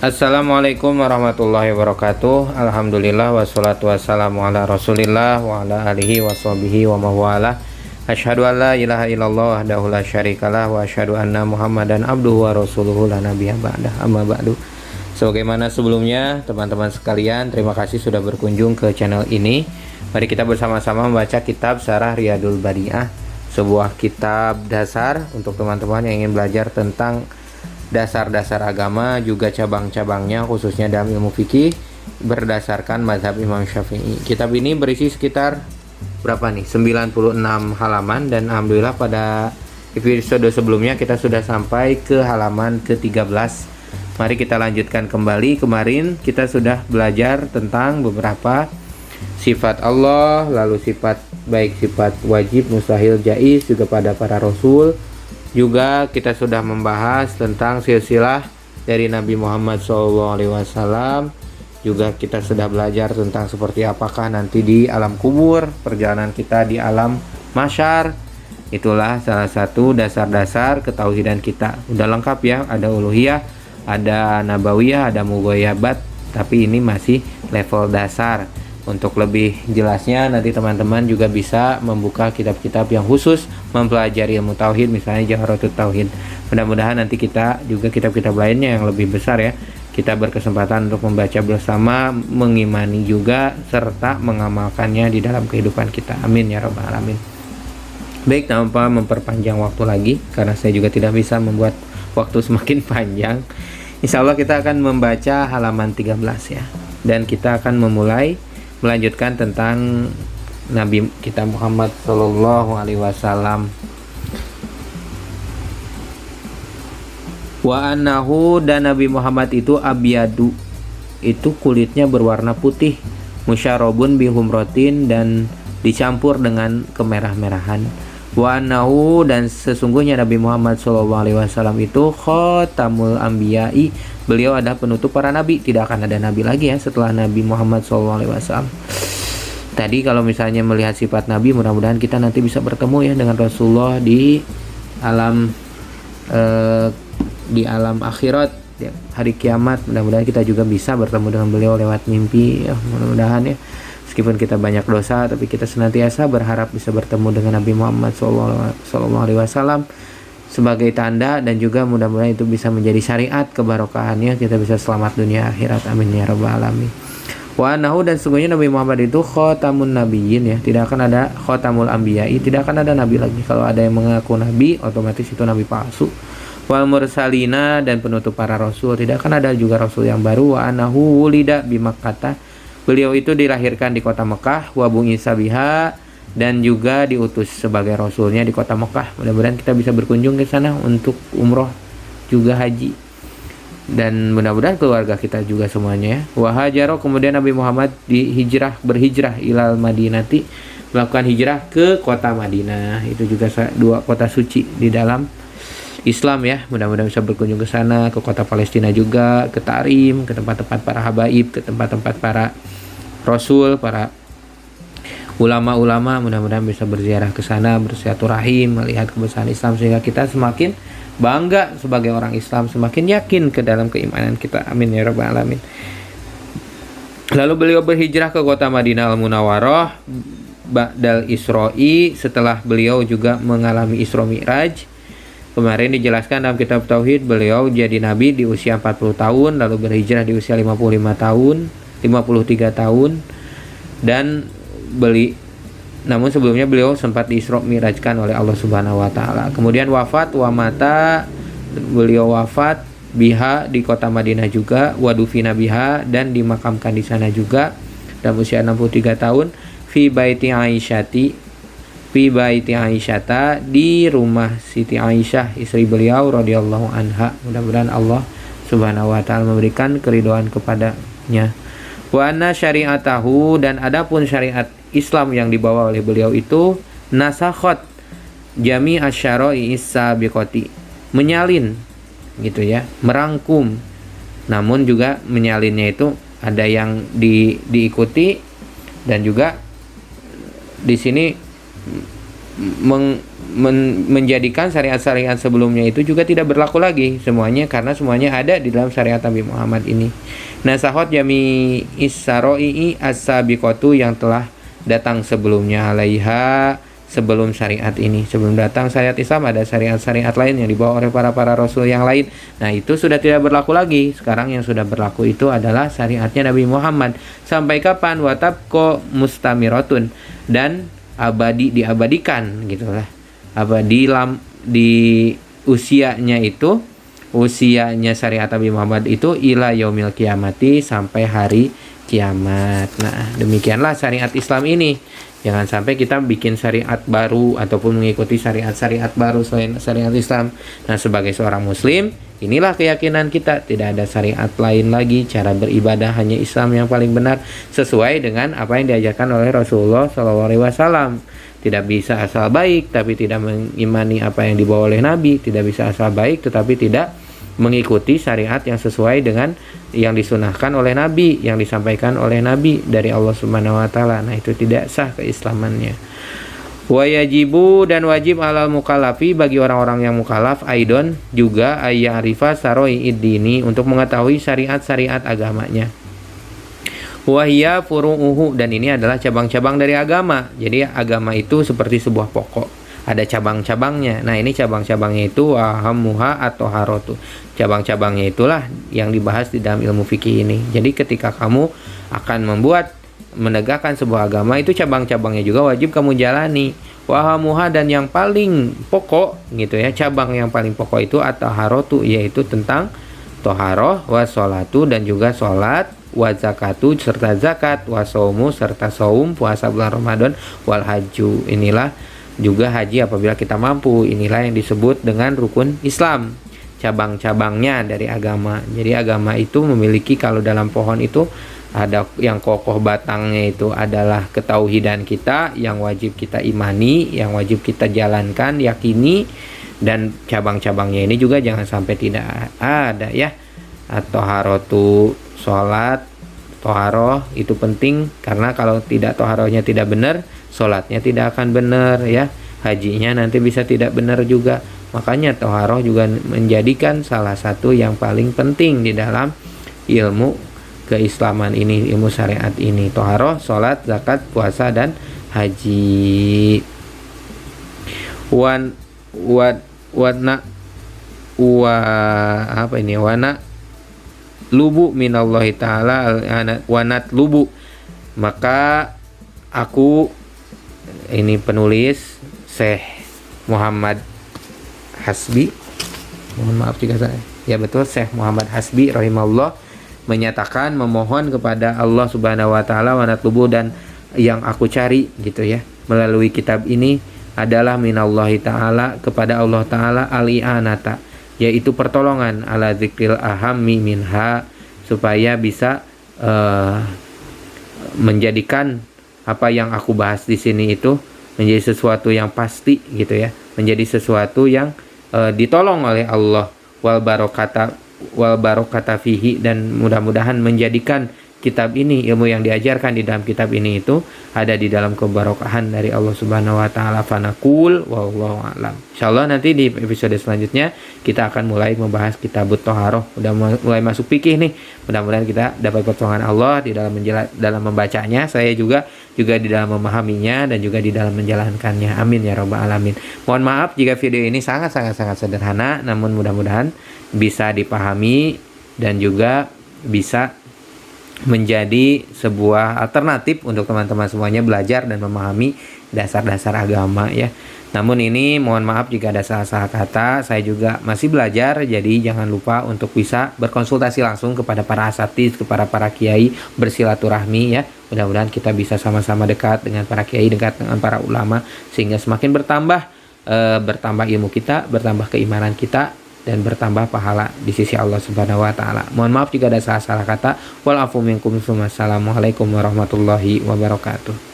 Assalamualaikum warahmatullahi wabarakatuh. Alhamdulillah wassalatu wassalamu ala Rasulillah wa ala alihi washabihi wa mawala. Asyhadu an la ilaha illallah wahdahu la syarikalah wa asyhadu anna Muhammadan abduhu wa rasuluhu la nabiyya ba'dah. Amma ba'du. Sebagaimana sebelumnya, teman-teman sekalian, terima kasih sudah berkunjung ke channel ini. Mari kita bersama-sama membaca kitab Syarah Riyadul Badi'ah, sebuah kitab dasar untuk teman-teman yang ingin belajar tentang dasar-dasar agama, juga cabang-cabangnya khususnya dalam ilmu fikih berdasarkan mazhab Imam Syafi'i. Kitab ini berisi sekitar berapa nih? 96 halaman, dan alhamdulillah pada episode sebelumnya kita sudah sampai ke halaman ke-13. Mari kita lanjutkan kembali. Kemarin kita sudah belajar tentang beberapa sifat Allah, lalu sifat baik sifat wajib, mustahil, jaiz juga pada para rasul. Juga kita sudah membahas tentang silsilah dari Nabi Muhammad SAW. Juga kita sudah belajar tentang seperti apakah nanti di alam kubur, perjalanan kita di alam mahsyar. Itulah salah satu dasar-dasar ketauhidan kita. Udah lengkap ya, ada uluhiyah, ada nabawiyah, ada mughayabat, tapi ini masih level dasar. Untuk lebih jelasnya nanti teman-teman juga bisa membuka kitab-kitab yang khusus mempelajari ilmu tauhid, misalnya Jawharatut Tauhid. Mudah-mudahan nanti kita juga kitab-kitab lainnya yang lebih besar ya, kita berkesempatan untuk membaca bersama, mengimani juga serta mengamalkannya di dalam kehidupan kita. Amin ya rabbal alamin. Baik, tanpa memperpanjang waktu lagi karena saya juga tidak bisa membuat waktu semakin panjang, insya Allah kita akan membaca halaman 13 ya, dan kita akan melanjutkan tentang Nabi kita Muhammad Sallallahu Alaihi Wasallam. Wa annahu, dan Nabi Muhammad itu abyadu, itu kulitnya berwarna putih, musyarobun bihumrotin, dan dicampur dengan kemerah-merahan. Wa annahu, dan sesungguhnya Nabi Muhammad Sallallahu Alaihi Wasallam itu khatamul anbiya'i, beliau adalah penutup para nabi. Tidak akan ada nabi lagi ya setelah Nabi Muhammad SAW. Tadi kalau misalnya melihat sifat nabi, mudah-mudahan kita nanti bisa bertemu ya dengan Rasulullah di alam akhirat ya, hari kiamat. Mudah-mudahan kita juga bisa bertemu dengan beliau lewat mimpi ya, mudah-mudahan ya. Meskipun kita banyak dosa, tapi kita senantiasa berharap bisa bertemu dengan Nabi Muhammad SAW sebagai tanda, dan juga mudah-mudahan itu bisa menjadi syariat kebarokahannya, kita bisa selamat dunia akhirat. Amin ya rabbal alamin. Wa annahu, dan sesungguhnya Nabi Muhammad itu khatamun nabiyyin ya, tidak akan ada khatamul anbiya'i, tidak akan ada nabi lagi. Kalau ada yang mengaku nabi, otomatis itu nabi palsu. Wal mursalina, dan penutup para rasul, tidak akan ada juga rasul yang baru. Wa annahu wulida bi Makkah, beliau itu dilahirkan di kota Mekah. Wa bu'itsa biha, dan juga diutus sebagai rasulnya di kota Mekah. Mudah-mudahan kita bisa berkunjung ke sana untuk umroh juga haji, dan mudah-mudahan keluarga kita juga semuanya ya. Wa hajaro, kemudian Nabi Muhammad berhijrah ilal Madinati, melakukan hijrah ke kota Madinah. Itu juga dua kota suci di dalam Islam ya. Mudah-mudahan bisa berkunjung ke sana, ke kota Palestina juga, ke Tarim, ke tempat-tempat para habaib, ke tempat-tempat para rasul, para ulama-ulama. Mudah-mudahan bisa berziarah ke sana, bersilaturahim, melihat kebesaran Islam, sehingga kita semakin bangga sebagai orang Islam, semakin yakin ke dalam keimanan kita. Amin ya rabbal alamin. Lalu beliau berhijrah ke kota Madinah Al-Munawwarah ba'dal Isra'i, setelah beliau juga mengalami Isra Mi'raj. Kemarin dijelaskan dalam kitab Tauhid, beliau jadi nabi di usia 40 tahun, lalu berhijrah di usia 53 tahun, dan namun sebelumnya beliau sempat di-Isra Mi'rajkan oleh Allah Subhanahu wa taala. Kemudian wafat wa mata, beliau wafat biha, di kota Madinah juga, wa dufina biha, dan dimakamkan di sana juga dalam usia 63 tahun, fi baiti Aisyata, di rumah Siti Aisyah istri beliau radhiyallahu anha. Mudah-mudahan Allah Subhanahu wa taala memberikan keridhaan kepadanya. Wa anna syari'atahu, dan adapun syariat Islam yang dibawa oleh beliau itu nasakhat jami asyara'i sabiqati, menyalin gitu ya, merangkum. Namun juga menyalinnya itu ada yang diikuti, dan juga di sini menjadikan syariat-syariat sebelumnya itu juga tidak berlaku lagi semuanya, karena semuanya ada di dalam syariat Nabi Muhammad ini. Nasahot jami issaro'i as-sabiqatu, yang telah datang sebelumnya, alaiha, sebelum syariat ini. Sebelum datang syariat Islam ada syariat-syariat lain yang dibawa oleh para rasul yang lain. Nah, itu sudah tidak berlaku lagi. Sekarang yang sudah berlaku itu adalah syariatnya Nabi Muhammad. Sampai kapan? Watabko mustamiratun, dan diabadikan gitulah. Abadi di usianya itu, usianya syariat Nabi Muhammad itu ila yaumil kiamati, sampai hari kiamat. Nah, demikianlah syariat Islam ini. Jangan sampai kita bikin syariat baru ataupun mengikuti syariat-syariat baru selain syariat Islam. Nah, sebagai seorang muslim, inilah keyakinan kita, tidak ada syariat lain lagi. Cara beribadah hanya Islam yang paling benar, sesuai dengan apa yang diajarkan oleh Rasulullah SAW. Tidak bisa asal baik tapi tidak mengimani apa yang dibawa oleh Nabi. Tidak bisa asal baik tetapi tidak mengikuti syariat yang sesuai dengan yang disunahkan oleh Nabi, yang disampaikan oleh Nabi dari Allah Subhanahu wa taala. Nah, itu tidak sah keislamannya. Wa yajibu, dan wajib alal mukallafi, bagi orang-orang yang mukallaf, aidon juga, ayya'rifa saroi dini, untuk mengetahui syariat-syariat agamanya. Wa hiya furu'uhu, dan ini adalah cabang-cabang dari agama. Jadi agama itu seperti sebuah pokok, ada cabang-cabangnya. Nah, ini cabang-cabangnya itu wahamuha atau harotu. Cabang-cabangnya itulah yang dibahas di dalam ilmu fikih ini. Jadi ketika kamu akan menegakkan sebuah agama, itu cabang-cabangnya juga wajib kamu jalani. Wahamuha, dan yang paling pokok gitu ya, cabang yang paling pokok itu atau harotu, yaitu tentang toharoh, wasolatu, dan juga sholat, wa zakatu, serta zakat, wa saumu, serta saum, puasa bulan Ramadan, wal haju. Inilah juga haji apabila kita mampu. Inilah yang disebut dengan rukun Islam, cabang-cabangnya dari agama. Jadi agama itu memiliki, kalau dalam pohon itu ada yang kokoh batangnya itu adalah ketauhidan kita, yang wajib kita imani, yang wajib kita jalankan, yakini, dan cabang-cabangnya ini juga jangan sampai tidak ada ya. At-toharotu, sholat, toharoh itu penting, karena kalau tidak toharohnya tidak benar, sholatnya tidak akan benar ya, hajinya nanti bisa tidak benar juga. Makanya toharoh juga menjadikan salah satu yang paling penting di dalam ilmu keislaman ini, ilmu syariat ini. Toharoh, sholat, zakat, puasa, dan haji. Wana lubu minallahi ta'ala wanat lubu, maka aku, ini penulis Syekh Muhammad Hasbi, mohon maaf jika saya, ya betul, Syekh Muhammad Hasbi rahimahullah, menyatakan, memohon kepada Allah Subhanahu wa taala, wanat lubu, dan yang aku cari gitu ya melalui kitab ini adalah minallahi ta'ala, kepada Allah ta'ala, al-i'anata, yaitu pertolongan, ala zikril ahammi minha, supaya bisa menjadikan apa yang aku bahas di sini itu menjadi sesuatu yang pasti gitu ya, menjadi sesuatu yang ditolong oleh Allah, wal barokata fihi, dan mudah-mudahan menjadikan kitab ini, ilmu yang diajarkan di dalam kitab ini itu ada di dalam keberkahan dari Allah Subhanahu wa taala. Fanaqul wallahu a'lam. Insyaallah nanti di episode selanjutnya kita akan mulai membahas kitabut thaharah. Udah mulai masuk fikih nih. Mudah-mudahan kita dapat pertolongan Allah di dalam membacanya, saya juga di dalam memahaminya, dan juga di dalam menjalankannya. Amin ya rabbal alamin. Mohon maaf jika video ini sangat sederhana, namun mudah-mudahan bisa dipahami dan juga bisa menjadi sebuah alternatif untuk teman-teman semuanya belajar dan memahami dasar-dasar agama ya. Namun ini mohon maaf jika ada salah-salah kata, saya juga masih belajar, jadi jangan lupa untuk bisa berkonsultasi langsung kepada para asatidz, kepada para kiai, bersilaturahmi ya. Mudah-mudahan kita bisa sama-sama dekat dengan para kiai, dekat dengan para ulama, sehingga semakin bertambah ilmu kita, bertambah keimanan kita, dan bertambah pahala di sisi Allah Subhanahu wa taala. Mohon maaf jika ada salah-salah kata. Wal afu minkum. Wassalamualaikum warahmatullahi wabarakatuh.